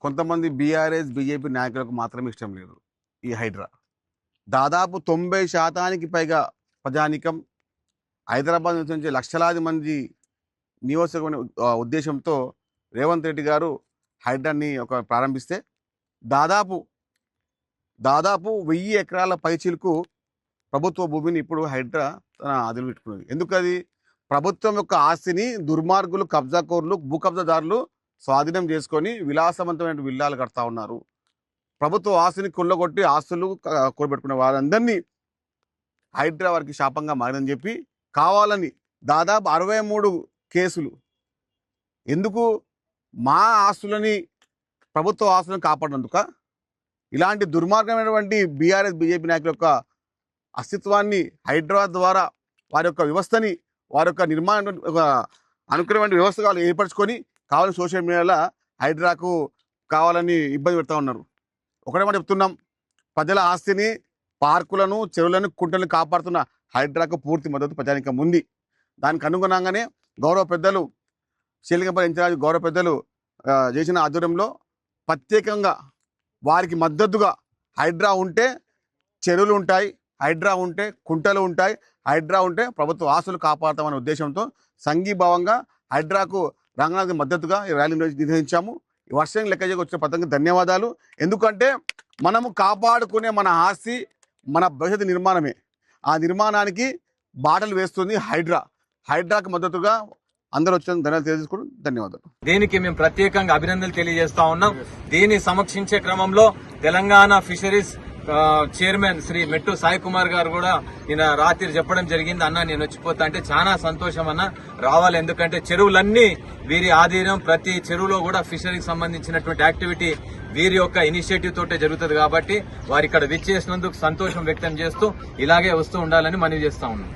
కొంతమంది BRS BJP నాయకులకు మాత్రమే ఇష్టం లేదు ఈ హైడ్రా. దాదాపు 90% పైగా ప్రజానికం హైదరాబాద్ నుంచి లక్షలాది మంది నియోజకవర్గ ఉద్దేశంతో రేవంత్ రెడ్డి గారు హైడ్రాని ప్రారంభిస్తే దాదాపు 1000 ఎకరాల పైచిలకు ప్రభుత్వ భూమిని ఇప్పుడు హైడ్రా తన అదులు పెట్టుకున్నది. ఎందుకది? ప్రభుత్వం యొక్క ఆస్తిని దుర్మార్గులు, కబ్జాకోరులు, భూ కబ్జాదారులు స్వాధీనం చేసుకొని విలాసవంతమైన విల్లాలు కడతా ఉన్నారు. ప్రభుత్వ ఆస్తిని కొల్లగొట్టి ఆస్తులు కూడబెట్టుకునే వారందరినీ హైడ్రా వారికి శాపంగా మారిందని చెప్పి కావాలని దాదాపు 63 కేసులు. ఎందుకు? మా ఆస్తులని, ప్రభుత్వ ఆస్తులను కాపాడినందుక? ఇలాంటి దుర్మార్గమైనటువంటి బీఆర్ఎస్ బీజేపీ నాయకుల యొక్క అస్తిత్వాన్ని హైదరాబాద్ ద్వారా వారి యొక్క వ్యవస్థని, వారి యొక్క నిర్మాణ అనుకునే వ్యవస్థగా ఏర్పరచుకొని కావాలని సోషల్ మీడియాలో హైడ్రాకు కావాలని ఇబ్బంది పెడతా ఉన్నారు. ఒకటే మాట చెప్తున్నాం, ప్రజల ఆస్తిని, పార్కులను, చెరువులను, కుంటలను కాపాడుతున్న హైడ్రాకు పూర్తి మద్దతు ప్రజానికం ఉంది. దానికి అనుగుణంగానే గౌరవ పెద్దలు శీలింగపల్లి ఇన్ఛార్జ్ గౌరవ పెద్దలు చేసిన ఆధ్వర్యంలో ప్రత్యేకంగా వారికి మద్దతుగా హైడ్రా ఉంటే చెరువులు ఉంటాయి, హైడ్రా ఉంటే కుంటలు ఉంటాయి, హైడ్రా ఉంటే ప్రభుత్వ ఆస్తులు కాపాడతామనే ఉద్దేశంతో సంఘీభావంగా హైడ్రాకు రంగనాథ్ మద్దతుగా ఈ ర్యాలీ నిర్వహించాము. ఈ వర్షం లెక్క వచ్చిన పథకం ధన్యవాదాలు. ఎందుకంటే మనము కాపాడుకునే మన ఆస్తి మన భవిష్యత్తు నిర్మాణమే. ఆ నిర్మాణానికి బాటలు వేస్తుంది హైడ్రా. హైడ్రాకు మద్దతుగా అందరూ వచ్చిన ధన్యవాదాలు తెలియజేసుకోవడం. ధన్యవాదాలు. దీనికి మేము ప్రత్యేకంగా అభినందనలు తెలియజేస్తా ఉన్నాం. దీన్ని సమీక్షించే క్రమంలో తెలంగాణ ఫిషరీస్ చైర్మన్ శ్రీ మెట్టు సాయి కుమార్ గారు కూడా ఈయన రాత్రి చెప్పడం జరిగింది, అన్న నేను వచ్చిపోతా అంటే చాలా సంతోషం అన్న, రావాలి. ఎందుకంటే చెరువులన్నీ వీరి ఆధీనం, ప్రతి చెరువులో కూడా ఫిషరీకి సంబంధించినటువంటి యాక్టివిటీ వీరి యొక్క ఇనిషియేటివ్ తోటే జరుగుతుంది. కాబట్టి వారు ఇక్కడ విచ్చేసినందుకు సంతోషం వ్యక్తం చేస్తూ ఇలాగే వస్తూ ఉండాలని మనవి చేస్తా ఉన్నాం.